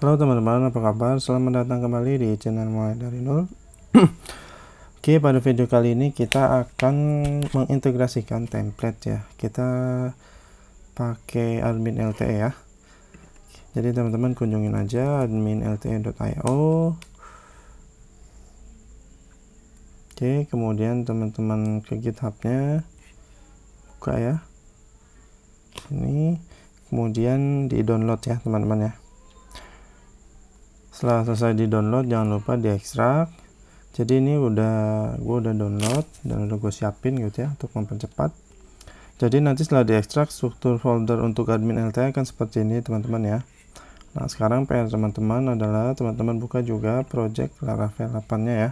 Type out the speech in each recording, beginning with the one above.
Halo teman-teman, apa kabar? Selamat datang kembali di channel Mulai Dari Nol. Oke, pada video kali ini kita akan mengintegrasikan template ya. Kita pakai admin LTE ya. Jadi teman-teman kunjungin aja admin lte.io. Oke, kemudian teman-teman ke GitHub-nya, buka ya. Ini kemudian di download ya teman-teman ya. Setelah selesai di download, jangan lupa diekstrak. Jadi ini gue udah download dan udah gue siapin gitu ya untuk mempercepat. Jadi nanti setelah diekstrak, struktur folder untuk admin LTE akan seperti ini teman-teman ya. Nah sekarang PR teman-teman adalah teman-teman buka juga project Laravel 8-nya ya.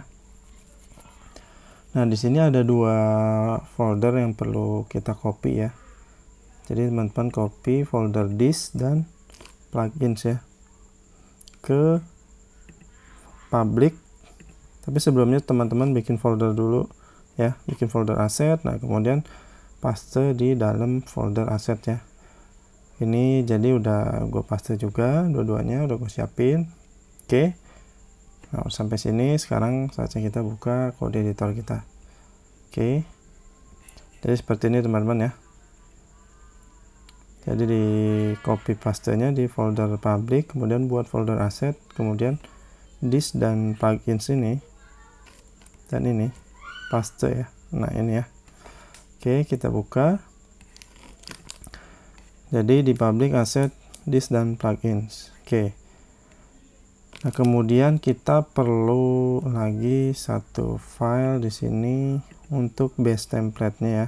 Nah di sini ada dua folder yang perlu kita copy ya. Jadi teman-teman copy folder disk dan plugins ya ke public. Tapi sebelumnya teman-teman bikin folder dulu ya, bikin folder aset. Nah kemudian paste di dalam folder aset ya. Ini jadi udah gue paste juga dua-duanya, udah gue siapin. Oke. Nah sampai sini sekarang saatnya kita buka kode editor kita. Oke. Jadi seperti ini teman-teman ya. Jadi di copy paste-nya di folder public, kemudian buat folder aset, kemudian disk dan plugins ini dan ini paste ya. Nah ini ya. Oke, kita buka. Jadi di public asset disk dan plugins. Oke. Nah kemudian kita perlu lagi satu file di sini untuk base template-nya ya.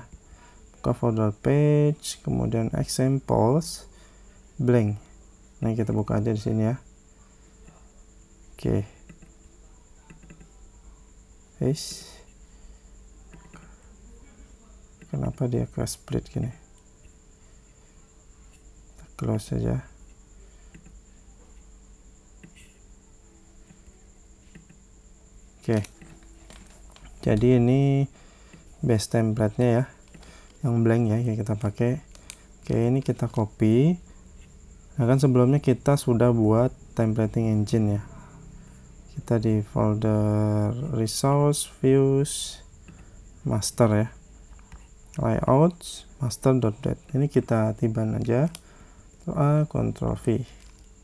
Buka folder page, kemudian examples blank. Nah kita buka aja di sini ya. Oke. Kenapa dia ke split gini? Kita close saja. Oke. Jadi ini base template-nya ya. Yang blank ya yang kita pakai. Oke, ini kita copy. Nah kan sebelumnya kita sudah buat templating engine ya. Kita di folder resource views master ya, layouts master.dat. ini kita tiban aja, Ctrl V.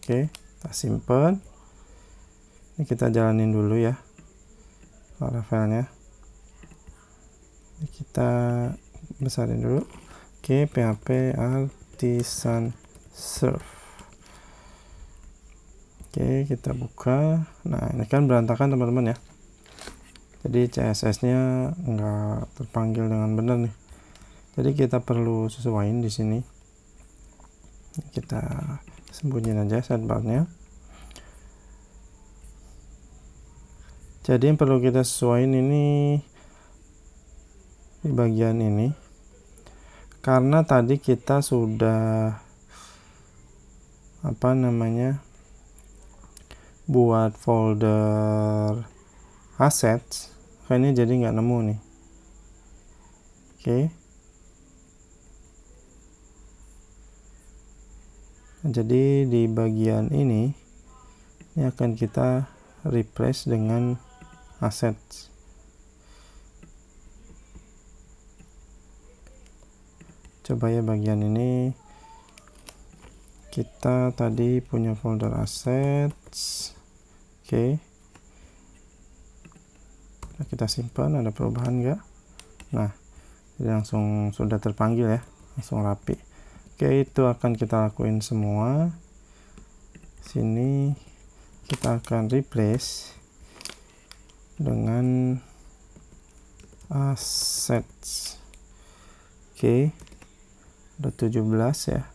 Oke, kita simpan. Ini kita jalanin dulu ya Laravelnya. Ini kita besarin dulu. Oke, PHP artisan serve. Oke, kita buka. Nah ini kan berantakan teman-teman ya, jadi CSS nya enggak terpanggil dengan benar nih, jadi kita perlu sesuaiin di sini. Kita sembunyiin aja sidebar-nya. Jadi yang perlu kita sesuaiin ini di bagian ini, karena tadi kita sudah buat folder assets, kayaknya jadi nggak nemu nih. Oke. Jadi di bagian ini akan kita replace dengan assets. Coba ya bagian ini, kita tadi punya folder assets. Oke. Nah, kita simpan, ada perubahan enggak? Nah, jadi langsung sudah terpanggil ya, langsung rapi. Oke, itu akan kita lakuin semua. Sini kita akan replace dengan assets. Oke, ada 17 ya,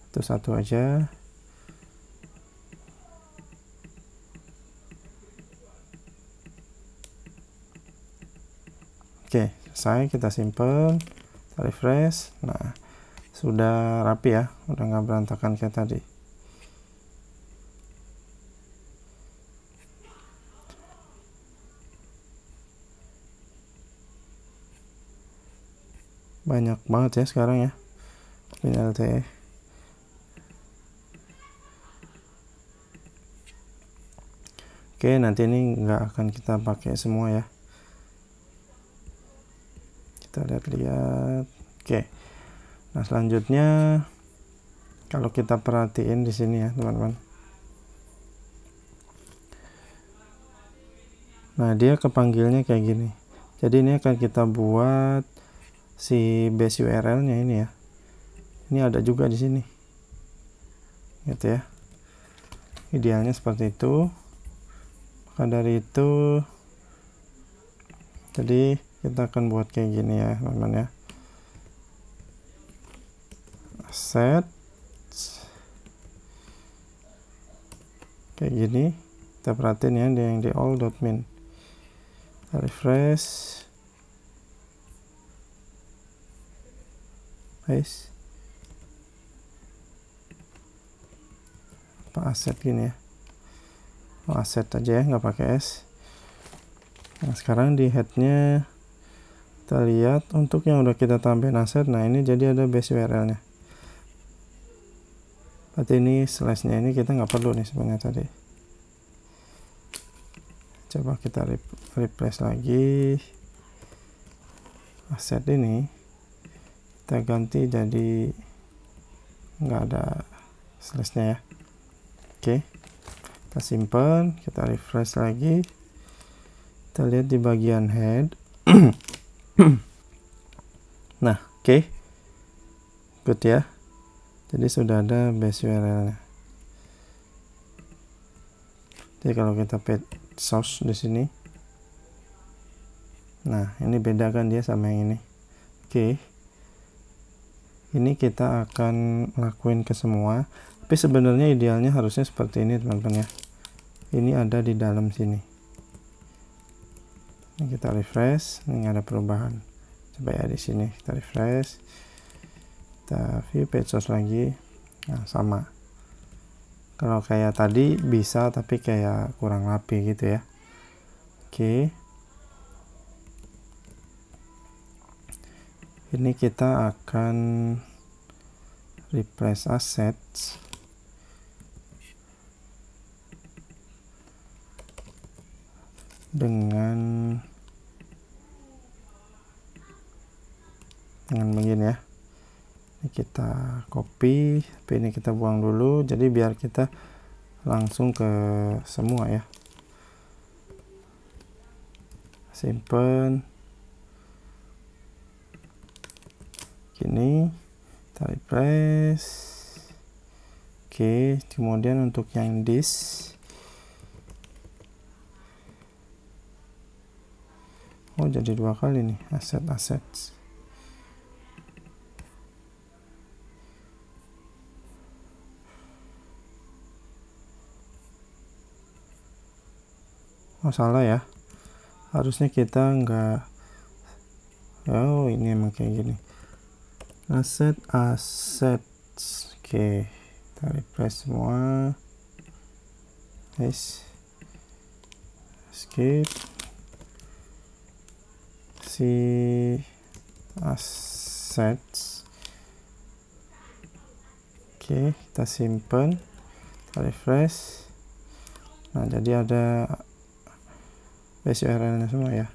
itu satu aja. Oke, selesai, kita simpen, kita refresh. Nah sudah rapi ya, udah nggak berantakan kayak tadi. Banyak banget ya sekarang ya admin LTE. Oke, nanti ini nggak akan kita pakai semua ya, kita lihat-lihat. Oke, nah selanjutnya kalau kita perhatiin di sini ya teman-teman, nah dia kepanggilnya kayak gini. Jadi ini akan kita buat si base URL nya ini ya, ini ada juga di sini gitu ya, idealnya seperti itu. Maka dari itu jadi kita akan buat kayak gini ya teman-teman ya, asset kayak gini. Kita perhatiin ya yang di all.min, refresh, guys, apa aset gini ya, aset aja ya, nggak pakai S. Nah sekarang di headnya kita lihat untuk yang udah kita tambahin aset. Nah ini jadi ada base URL nya, berarti ini slashnya ini kita nggak perlu nih sebenarnya tadi. Coba kita replace lagi aset ini, kita ganti jadi nggak ada slashnya ya. Oke, kita simpan, kita refresh lagi, kita lihat di bagian head. Nah oke, good ya, jadi sudah ada base URL nya. Jadi kalau kita paste source di sini, nah ini beda kan dia sama yang ini. Oke, ini kita akan lakuin ke semua, tapi sebenarnya idealnya harusnya seperti ini teman-teman ya, ini ada di dalam sini. Ini kita refresh, ini nggak ada perubahan. Coba ya di sini kita refresh, kita view page source lagi. Nah sama, kalau kayak tadi bisa tapi kayak kurang rapi gitu ya. Oke, ini kita akan replace assets dengan begini ya. Ini kita copy, tapi ini kita buang dulu, jadi biar kita langsung ke semua ya. Simpen gini, kita refresh. Oke, kemudian untuk yang this, oh jadi dua kali nih, assets. Oh salah ya, harusnya kita enggak. Oh ini emang kayak gini, assets. Oke, kita refresh semua guys, skip si assets. Oke, kita simpen, kita refresh. Nah jadi ada base URL nya semua ya.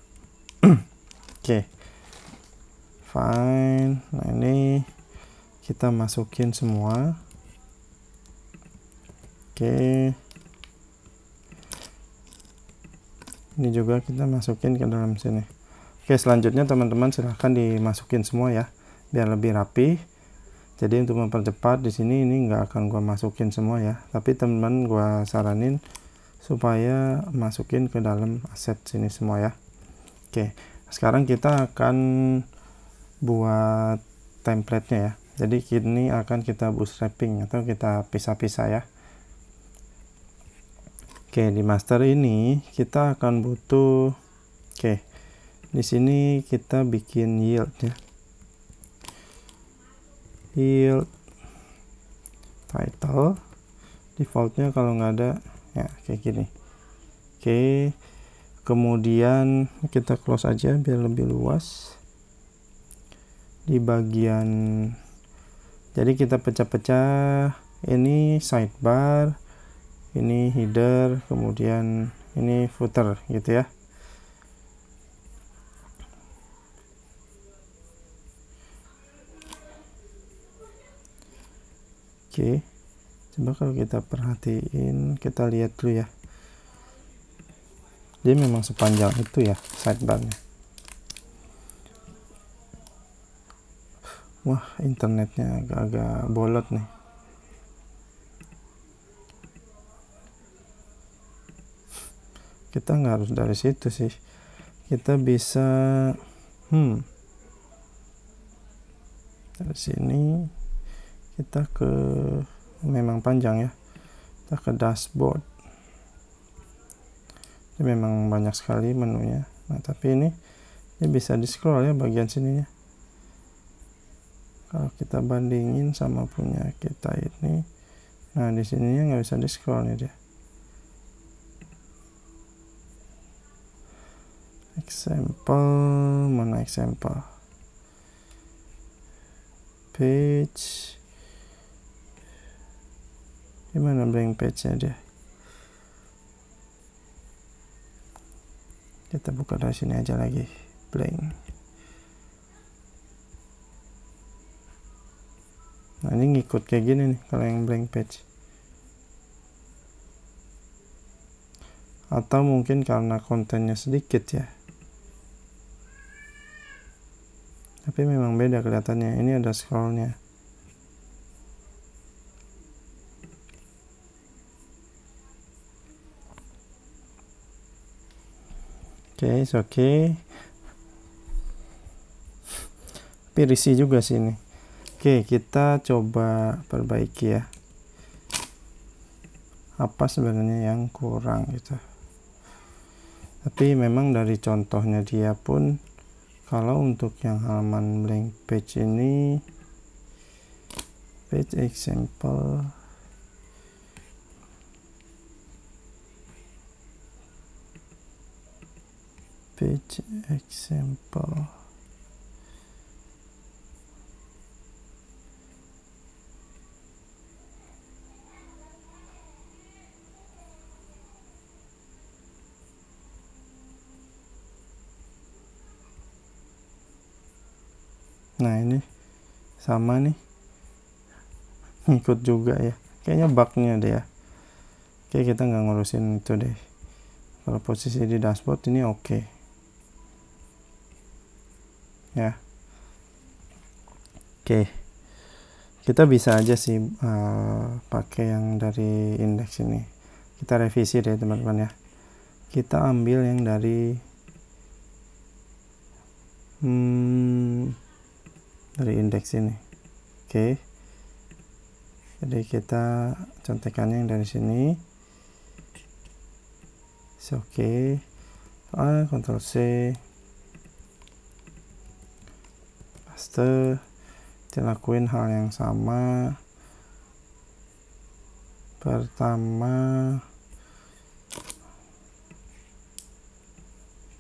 Oke, fine. Nah ini kita masukin semua. Oke, ini juga kita masukin ke dalam sini. Oke, selanjutnya teman-teman silahkan dimasukin semua ya, biar lebih rapi. Jadi untuk mempercepat di sini ini nggak akan gua masukin semua ya, tapi teman-teman gua saranin supaya masukin ke dalam aset sini semua ya. Oke, sekarang kita akan buat template-nya ya. Jadi kini akan kita bootstrapping atau kita pisah-pisah ya. Oke, di master ini kita akan butuh, oke, di sini kita bikin yield ya. Yield title defaultnya kalau nggak ada ya kayak gini. Oke, kemudian kita close aja biar lebih luas. Di bagian, jadi kita pecah-pecah, ini sidebar, ini header, kemudian ini footer gitu ya. Oke, coba kalau kita perhatiin, kita lihat dulu ya, dia memang sepanjang itu ya sidebarnya. Wah, internetnya agak-agak bolot nih. Kita nggak harus dari situ sih, kita bisa dari sini kita ke, memang panjang ya, kita ke dashboard. Ini memang banyak sekali menunya. Nah, tapi ini bisa di scroll ya bagian sininya. Kalau kita bandingin sama punya kita ini, nah di sininya nggak bisa di scroll nih dia. Example, mana example? Page. Gimana blank page-nya dia? Kita buka dari sini aja lagi, blank. Nah, ini ngikut kayak gini nih kalau yang blank page. Atau mungkin karena kontennya sedikit ya. Tapi memang beda kelihatannya. Ini ada scrollnya. Oke, oke. Tapi risih juga sih ini. Oke, kita coba perbaiki ya. Apa sebenarnya yang kurang gitu. Tapi memang dari contohnya dia pun, kalau untuk yang halaman blank page ini, page example, page example. Nah, ini sama nih, ngikut juga ya, kayaknya bugnya deh ya. Oke, kita nggak ngurusin itu deh. Kalau posisi di dashboard ini oke ya. Oke, kita bisa aja sih pakai yang dari indeks ini. Kita revisi deh teman-teman ya. Kita ambil yang dari indeks ini. Oke, jadi kita contekannya yang dari sini. Oke, Ctrl C, paste. Kita lakuin hal yang sama. Pertama,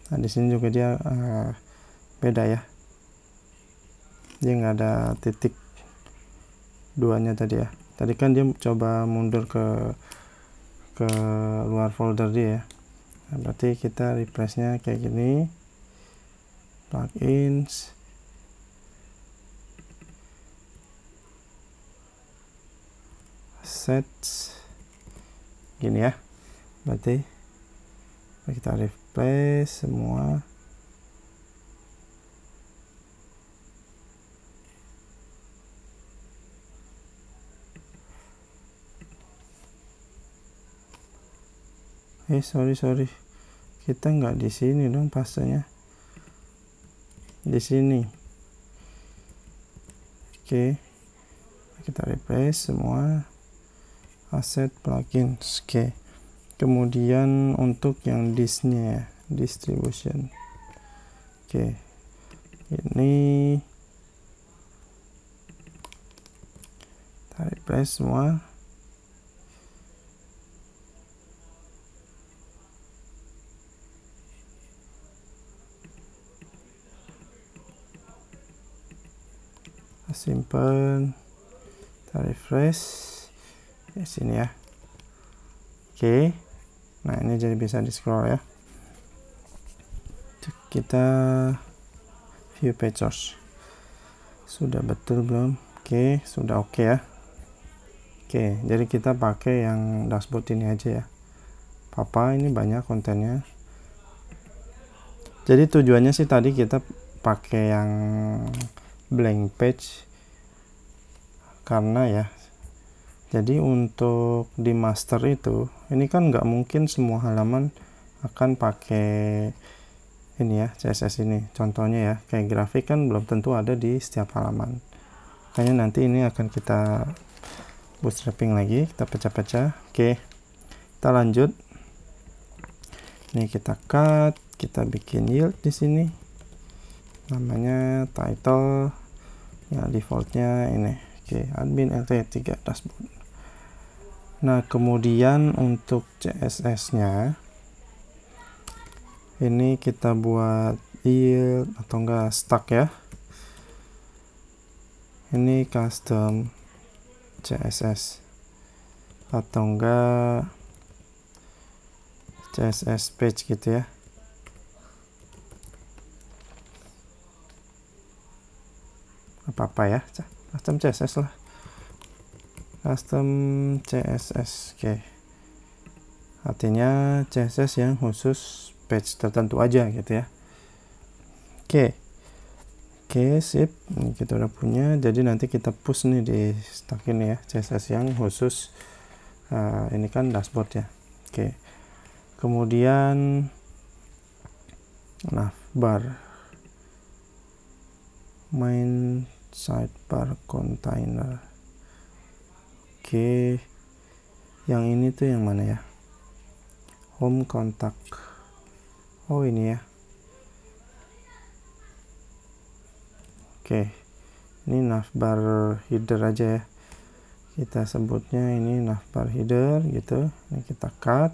nah di sini juga dia beda ya. Dia nggak ada titik duanya tadi ya. Tadi kan dia coba mundur ke luar folder dia ya. Nah, berarti kita replace-nya kayak gini, plugins, assets, gini ya. Berarti kita replace semua. Sorry, kita nggak di sini dong pastanya, di sini. Oke, kita replace semua asset plugins. Oke, kemudian untuk yang disk-nya ya, distribution. Oke, ini kita replace semua. Simpan, kita refresh di sini ya. Oke, Nah, ini jadi bisa di scroll ya. Kita view page source. Sudah betul belum? Oke, sudah oke ya. Oke, jadi kita pakai yang dashboard ini aja ya. Papa ini banyak kontennya. Jadi tujuannya sih tadi kita pakai yang blank page karena ya, jadi untuk di master itu ini kan nggak mungkin semua halaman akan pakai ini ya, CSS ini. Contohnya ya, kayak grafik kan belum tentu ada di setiap halaman. Makanya nanti ini akan kita bootstrapping lagi, kita pecah-pecah. Oke, kita lanjut. Ini kita cut, kita bikin yield di sini. Namanya title. Ya, defaultnya ini. Oke, admin LT3 dashboard. Nah, kemudian untuk CSS-nya ini kita buat yield atau enggak stack ya. Ini custom CSS atau enggak CSS page gitu ya. Apa-apa ya, custom CSS lah, custom CSS. Oke, artinya CSS yang khusus page tertentu aja gitu ya. Oke, sip. Ini kita udah punya, jadi nanti kita push nih di stack ini ya, CSS yang khusus ini kan dashboard ya. Oke, kemudian navbar, main sidebar container. Oke, yang ini tuh yang mana ya? Home contact. Oh, ini ya. Oke, ini navbar header aja ya. Kita sebutnya ini navbar header gitu. Ini kita cut.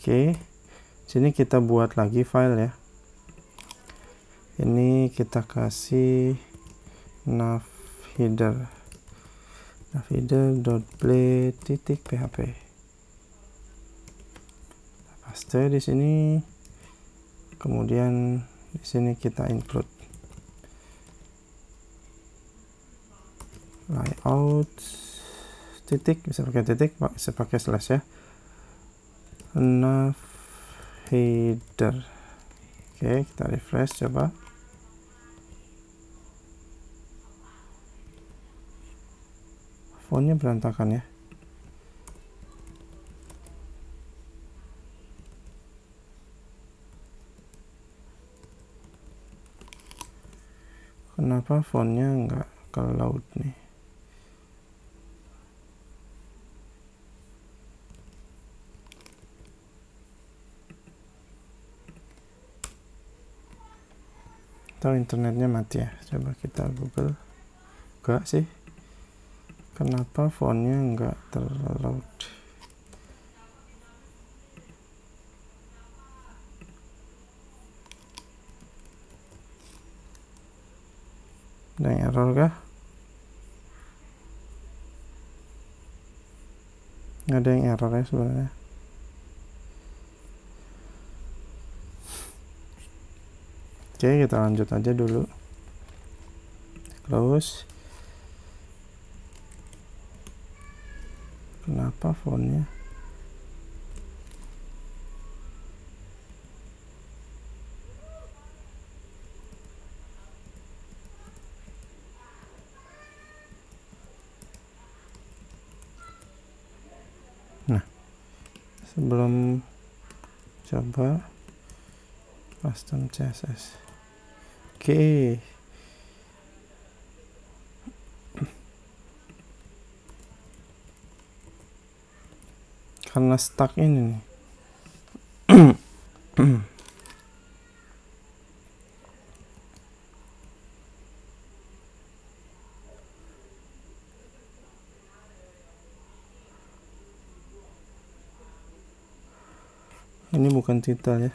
Oke, sini kita buat lagi file ya. Ini kita kasih nav header, navheader.play.php. Paste di sini. Kemudian di sini kita include layout titik, bisa pakai titik, bisa pakai slash ya. Nav header. Oke, kita refresh coba. Fontnya berantakan ya. Kenapa fontnya nggak ke load nih? Atau internetnya mati ya? Coba kita Google. Enggak sih. Kenapa fontnya nggak terload? Ada yang error kah? Nggak ada yang error ya sebenarnya. Oke, kita lanjut aja dulu. Close. Kenapa fontnya? Nah, sebelum coba custom CSS. Oke. Karena stuck ini nih. Ini bukan title ya.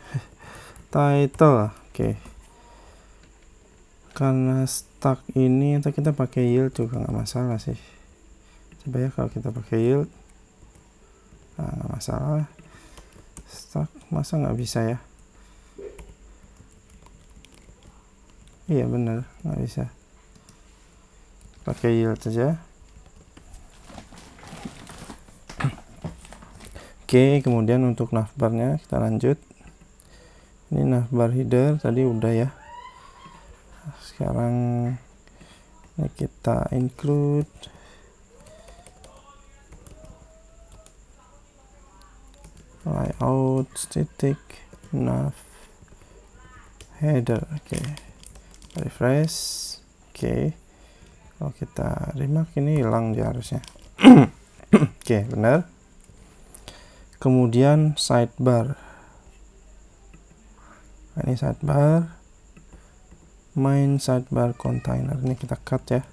Title. Oke. Karena stuck ini, atau kita pakai yield juga nggak masalah sih. Coba ya, kalau kita pakai yield, nah, nggak masalah. Stuck, masa nggak bisa ya? Iya bener, nggak bisa. Pakai yield saja. Oke, kemudian untuk navbarnya kita lanjut. Ini navbar header tadi udah ya. Sekarang ini kita include layout static nav header. Oke, refresh. Oke, kalau kita remark ini hilang dia harusnya. Oke, benar. Kemudian sidebar. Nah, ini sidebar, main sidebar container, ini kita cut ya.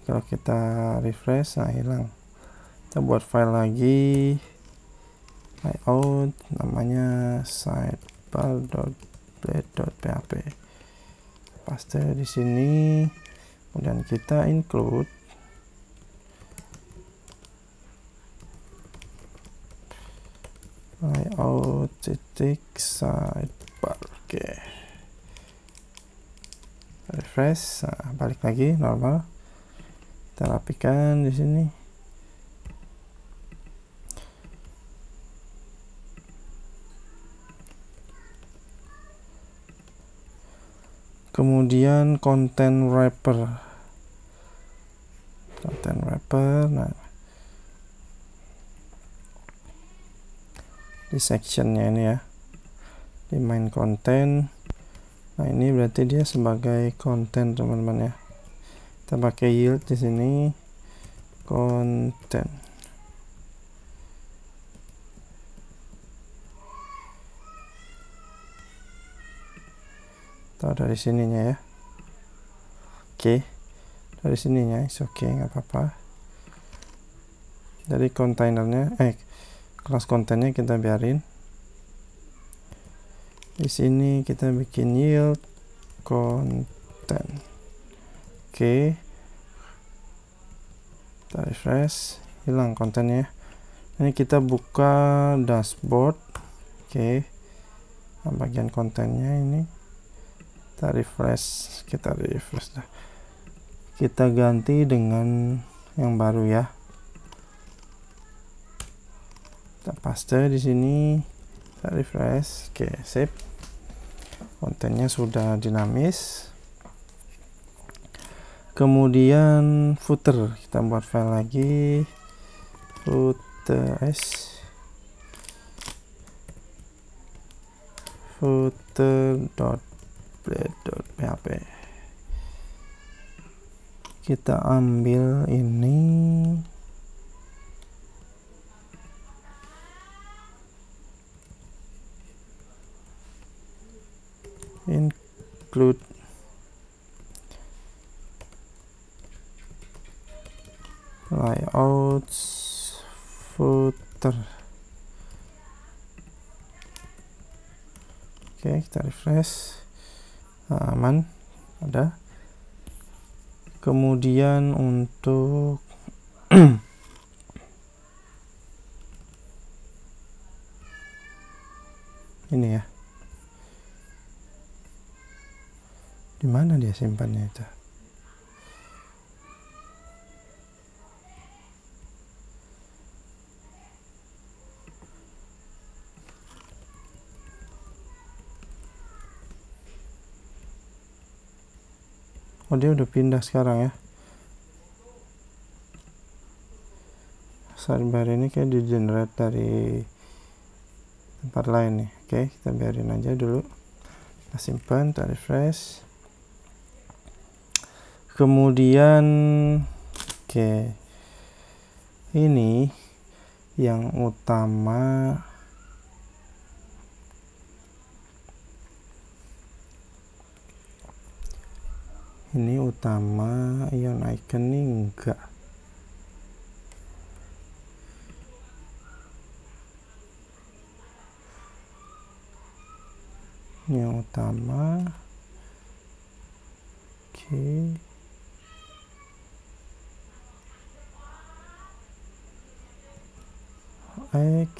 Kalau kita refresh, nah hilang. Kita buat file lagi, layout, namanya sidebar.blade.php. Paste di sini, kemudian kita include layout titik sidebar. Oke, refresh, nah, balik lagi normal. Kita rapikan di sini. Kemudian content wrapper. Nah di sectionnya ini ya, di main content. Nah ini berarti dia sebagai content teman-teman ya. Kita pakai yield di sini, content. Tahu dari sininya ya. Oke, dari sininya is oke, nggak apa-apa. Dari kontainernya, kelas kontennya kita biarin. Di sini kita bikin yield content. Oke, kita refresh, hilang kontennya. Ini kita buka dashboard. Oke, nah, bagian kontennya ini kita refresh dah. Kita ganti dengan yang baru ya. Kita paste di sini, kita refresh. Oke, save. Kontennya sudah dinamis. Kemudian footer, kita buat file lagi, footer.blade.php. Kita ambil ini, include layouts footer. Oke, kita refresh. Nah, aman, ada. Kemudian untuk ini ya, di mana dia simpannya itu? Oh, dia udah pindah sekarang ya. Sidebar ini kayak di generate dari tempat lain nih. Oke, kita biarin aja dulu. Kita simpan, kita refresh. Kemudian oke, ini yang utama. Ini utama, ion icon ini enggak. Ini yang utama. Oke. X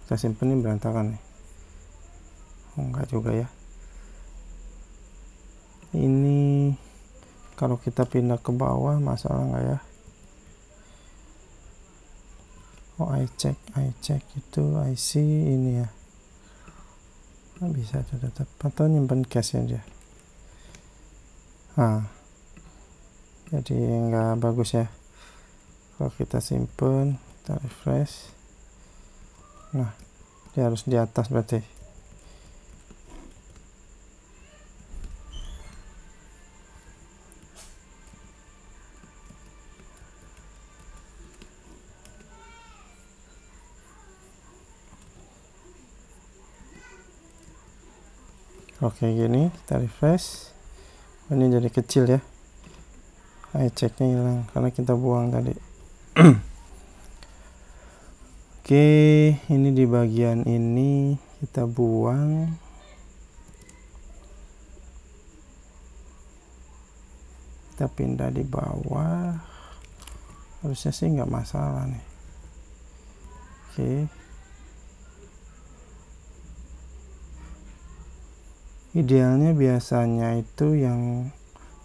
kita simpen ini berantakan nih. Oh, enggak juga ya. Ini kalau kita pindah ke bawah masalah nggak ya? Oh, I check itu IC ini ya. Nah, bisa tetap atau nyimpen cache aja. Nah, jadi nggak bagus ya kalau kita simpen, kita refresh. Nah, dia harus di atas berarti. Oke, gini kita refresh. Ini jadi kecil ya. Ceknya hilang karena kita buang tadi. Oke, ini di bagian ini kita buang. Kita pindah di bawah. Harusnya sih nggak masalah nih. Oke. Idealnya biasanya itu yang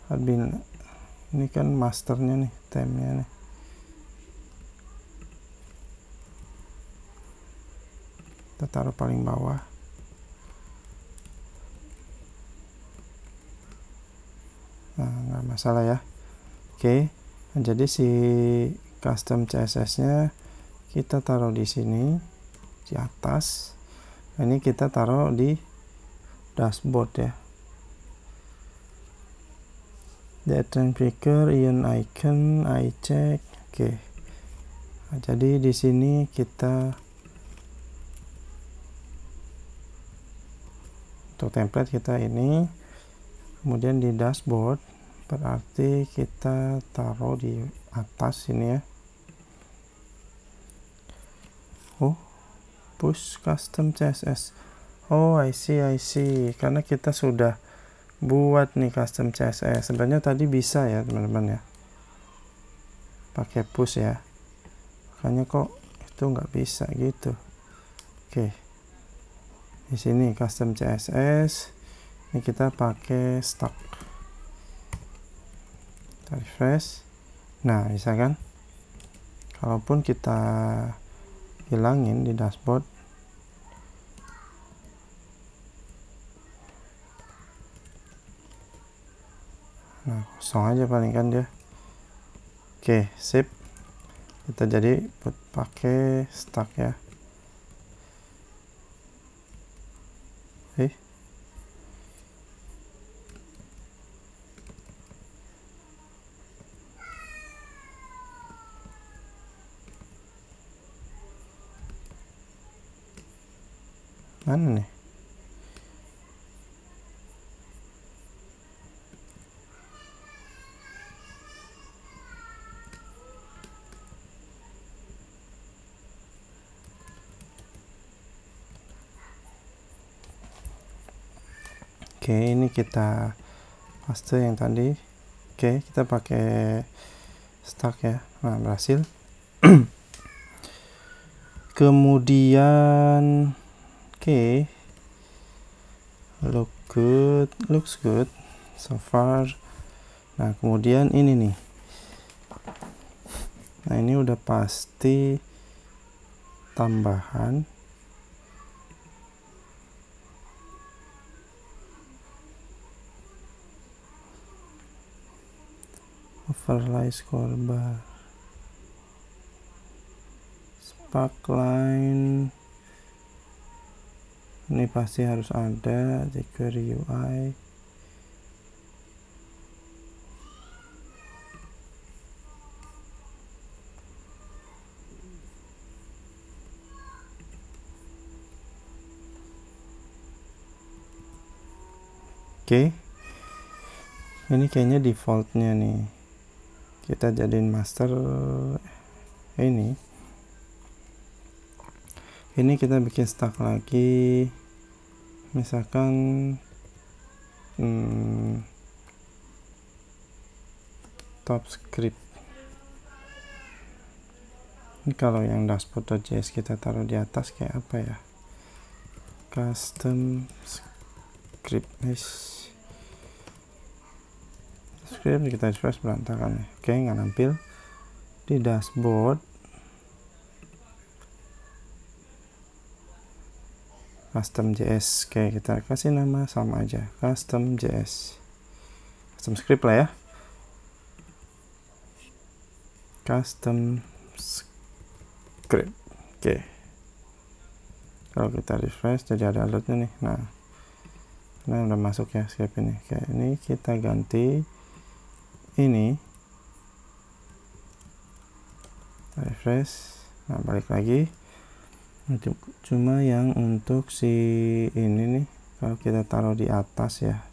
admin, ini kan masternya nih, temnya nih. Kita taruh paling bawah. Nah, nggak masalah ya. Oke, jadi si custom CSS nya kita taruh di sini di atas. Ini kita taruh di dashboard ya. Data picker, ion icon, I check. Oke. Nah, jadi di sini kita untuk template kita ini, kemudian di dashboard berarti kita taruh di atas ini ya. Oh, push custom CSS. Oh, I see. Karena kita sudah buat nih custom CSS. Sebenarnya tadi bisa ya teman-teman ya, pakai push ya. Makanya kok itu nggak bisa gitu. Oke, di sini custom CSS. Ini kita pakai stock. Kita refresh. Nah, bisa kan? Kalaupun kita hilangin di dashboard, nah kosong aja paling kan dia. Oke, sip. Kita jadi pakai stack ya. Mana nih? Oke, ini kita paste yang tadi. Oke, kita pakai stack ya. Nah, berhasil. Kemudian oke, looks good so far. Nah, kemudian ini nih. Nah, ini udah pasti tambahan. Overlay scorebar, sparkline, ini pasti harus ada. jQuery UI, oke. Ini kayaknya defaultnya nih, kita jadiin master. Ini kita bikin stack lagi, misalkan top script. Ini kalau yang dashboard.js kita taruh di atas kayak apa ya, custom script kita refresh berantakan ya. Oke, nggak nampil di dashboard. Custom JS, oke kita kasih nama sama aja, custom JS, custom script lah ya, custom script. Oke, kalau kita refresh jadi ada alertnya nih. Nah udah masuk ya script ini. Oke, ini kita ganti ini, refresh. Nah balik lagi, cuma yang untuk si ini nih kalau kita taruh di atas ya,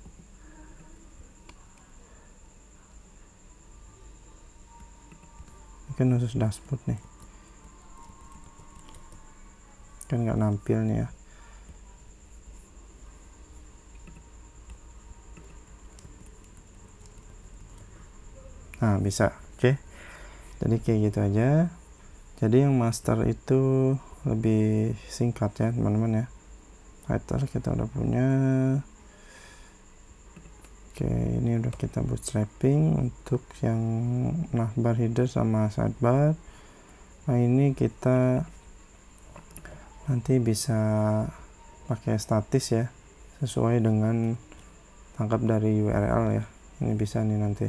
kan khusus dashboard nih, kan nggak nampil nih ya. Nah bisa. Oke, jadi kayak gitu aja. Jadi yang master itu lebih singkat ya teman-teman ya. Header kita udah punya. Oke, ini udah kita bootstrapping untuk yang navbar header sama sidebar. Nah ini kita nanti bisa pakai statis ya, sesuai dengan tangkap dari URL ya. Ini bisa nih nanti.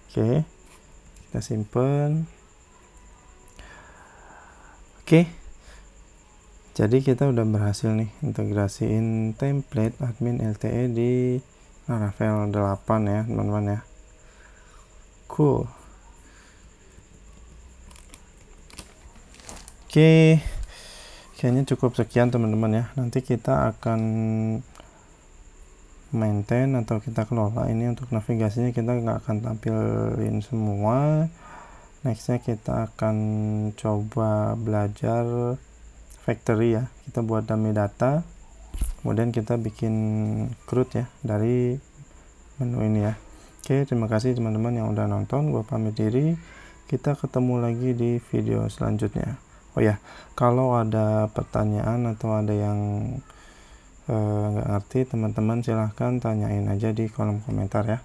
Oke, kita simpen. Oke, jadi kita udah berhasil nih integrasiin template admin LTE di Laravel 8 ya teman-teman ya. Cool. Oke, kayaknya cukup sekian teman-teman ya. Nanti kita akan maintain atau kita kelola ini untuk navigasinya, kita nggak akan tampilin semua. Nextnya kita akan coba belajar factory ya, kita buat dummy data, kemudian kita bikin CRUD ya dari menu ini ya. Oke, terima kasih teman-teman yang udah nonton, gua pamit diri, kita ketemu lagi di video selanjutnya. Oh ya, kalau ada pertanyaan atau ada yang nggak ngerti teman-teman silahkan tanyain aja di kolom komentar ya.